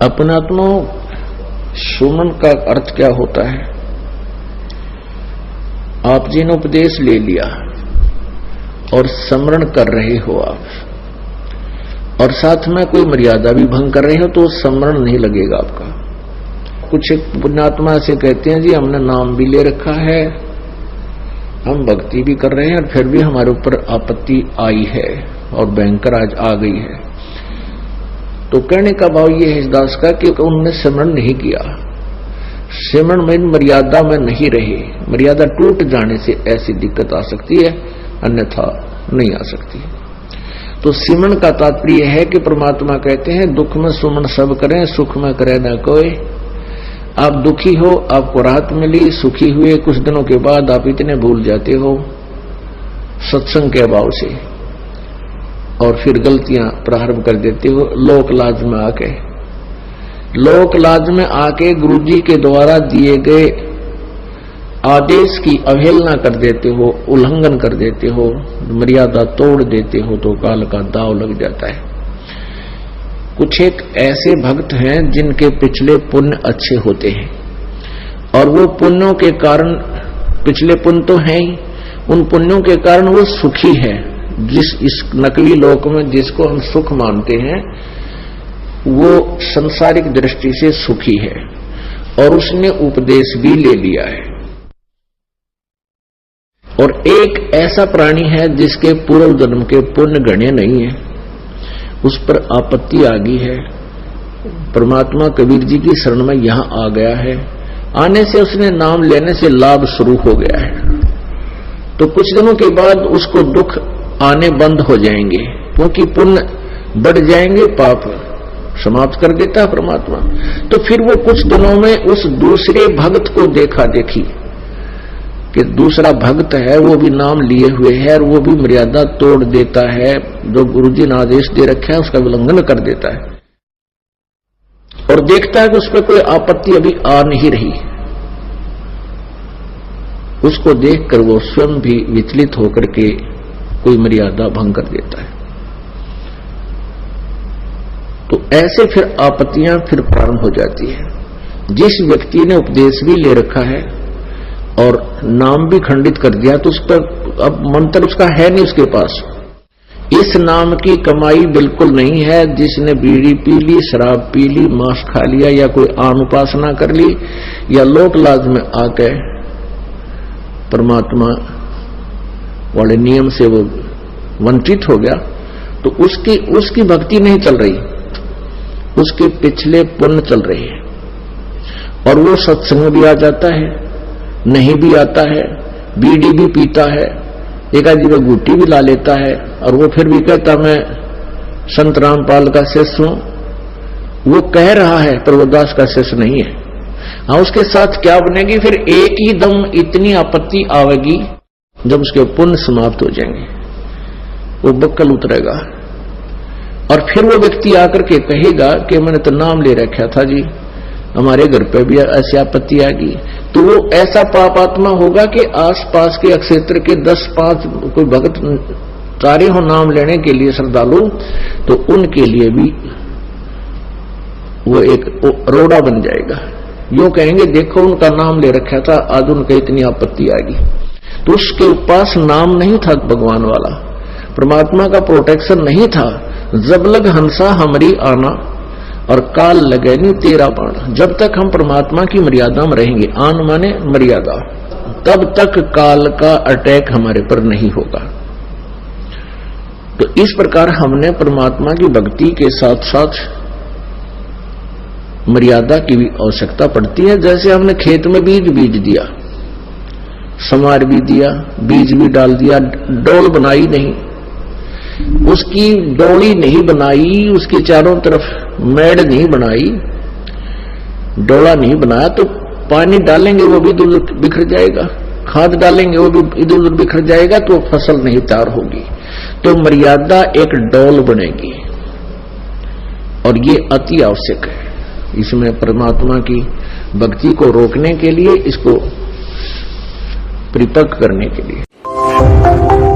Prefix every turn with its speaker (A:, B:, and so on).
A: अपनात्मा सुमन का अर्थ क्या होता है? आप जी ने उपदेश ले लिया और स्मरण कर रहे हो आप, और साथ में कोई मर्यादा भी भंग कर रहे हो तो स्मरण नहीं लगेगा आपका। कुछ पुण्यात्मा से कहते हैं जी हमने नाम भी ले रखा है, हम भक्ति भी कर रहे हैं और फिर भी हमारे ऊपर आपत्ति आई है और भयंकर आज आ गई है। तो कहने का भाव ये है इस दास का कि उन्होंने स्मरण नहीं किया, स्मरण में मर्यादा में नहीं रहे। मर्यादा टूट जाने से ऐसी दिक्कत आ सकती है, अन्यथा नहीं आ सकती। तो सिमरण का तात्पर्य है कि परमात्मा कहते हैं दुख में सुमन सब करें, सुख में करे न कोई। आप दुखी हो, आपको राहत मिली, सुखी हुए, कुछ दिनों के बाद आप इतने भूल जाते हो सत्संग के अभाव से, और फिर गलतियां प्रारंभ कर देते हो लोक लाज में आके। लोक लाज में आके गुरुजी के द्वारा दिए गए आदेश की अवहेलना कर देते हो, उल्लंघन कर देते हो, मर्यादा तोड़ देते हो, तो काल का दाव लग जाता है। कुछ एक ऐसे भक्त हैं जिनके पिछले पुण्य अच्छे होते हैं और वो पुण्यों के कारण, पिछले पुण्य तो हैं ही, उन पुण्यों के कारण वो सुखी है। जिस इस नकली लोक में जिसको हम सुख मानते हैं वो संसारिक दृष्टि से सुखी है और उसने उपदेश भी ले लिया है। और एक ऐसा प्राणी है जिसके पूर्व जन्म के पुण्य गण्य नहीं है, उस पर आपत्ति आ गई है। परमात्मा कबीर जी की शरण में यहां आ गया है, आने से उसने नाम लेने से लाभ शुरू हो गया है। तो कुछ दिनों के बाद उसको दुख आने बंद हो जाएंगे क्योंकि पुण्य बढ़ जाएंगे, पाप समाप्त कर देता है परमात्मा। तो फिर वो कुछ दिनों में उस दूसरे भक्त को देखा देखी कि दूसरा भक्त है, वो भी नाम लिए हुए है और वो भी मर्यादा तोड़ देता है, जो गुरुजी ने आदेश दे रखा है उसका उल्लंघन कर देता है, और देखता है कि उस पर कोई आपत्ति अभी आ नहीं रही। उसको देखकर वो स्वयं भी विचलित होकर के कोई मर्यादा भंग कर देता है। तो ऐसे फिर आपत्तियां फिर प्रारंभ हो जाती है। जिस व्यक्ति ने उपदेश भी ले रखा है और नाम भी खंडित कर दिया तो उस पर अब मंत्र उसका है नहीं उसके पास, इस नाम की कमाई बिल्कुल नहीं है। जिसने बीड़ी पी ली, शराब पी ली, मांस खा लिया या कोई आन उपासना कर ली या लोक लाज में आके परमात्मा वाले नियम से वो वंचित हो गया, तो उसकी भक्ति नहीं चल रही, उसके पिछले पुण्य चल रहे हैं। और वो सत्संग भी आ जाता है, नहीं भी आता है, बीड़ी भी पीता है, एक आदमी वो गुट्टी भी ला लेता है, और वो फिर भी कहता मैं संत रामपाल का शिष्य हूं। वो कह रहा है पर वो दास का शिष्य नहीं है। हाँ, उसके साथ क्या बनेगी? फिर एक ही दम इतनी आपत्ति आवेगी जब उसके पुण्य समाप्त हो जाएंगे, वो बक्कल उतरेगा और फिर वो व्यक्ति आकर के कहेगा कि मैंने तो नाम ले रखा था जी, हमारे घर पे भी ऐसी आपत्ति आ गई। तो वो ऐसा पापात्मा होगा कि आसपास के क्षेत्र के 10-5 कोई भक्त सारे हो नाम लेने के लिए श्रद्धालु, तो उनके लिए भी वो एक रोड़ा बन जाएगा। यो कहेंगे देखो उनका नाम ले रखा था, आज उनका इतनी आपत्ति आ गई। तो उसके पास नाम नहीं था भगवान वाला, परमात्मा का प्रोटेक्शन नहीं था। जब लग हंसा हमारी आना और काल लगे नहीं तेरा बाण। जब तक हम परमात्मा की मर्यादा में रहेंगे, आन माने मर्यादा, तब तक काल का अटैक हमारे पर नहीं होगा। तो इस प्रकार हमने परमात्मा की भक्ति के साथ साथ मर्यादा की भी आवश्यकता पड़ती है। जैसे हमने खेत में बीज दिया, समार भी दिया, बीज भी डाल दिया, डोल बनाई नहीं, उसकी डोली नहीं बनाई, उसके चारों तरफ मेड़ नहीं बनाई, डोला नहीं बनाया, तो पानी डालेंगे वो भी इधर उधर बिखर जाएगा, खाद डालेंगे वो भी इधर उधर बिखर जाएगा, तो फसल नहीं तैयार होगी। तो मर्यादा एक डोल बनेगी और ये अति आवश्यक है इसमें परमात्मा की भक्ति को रोकने के लिए, इसको परिपक्व करने के लिए।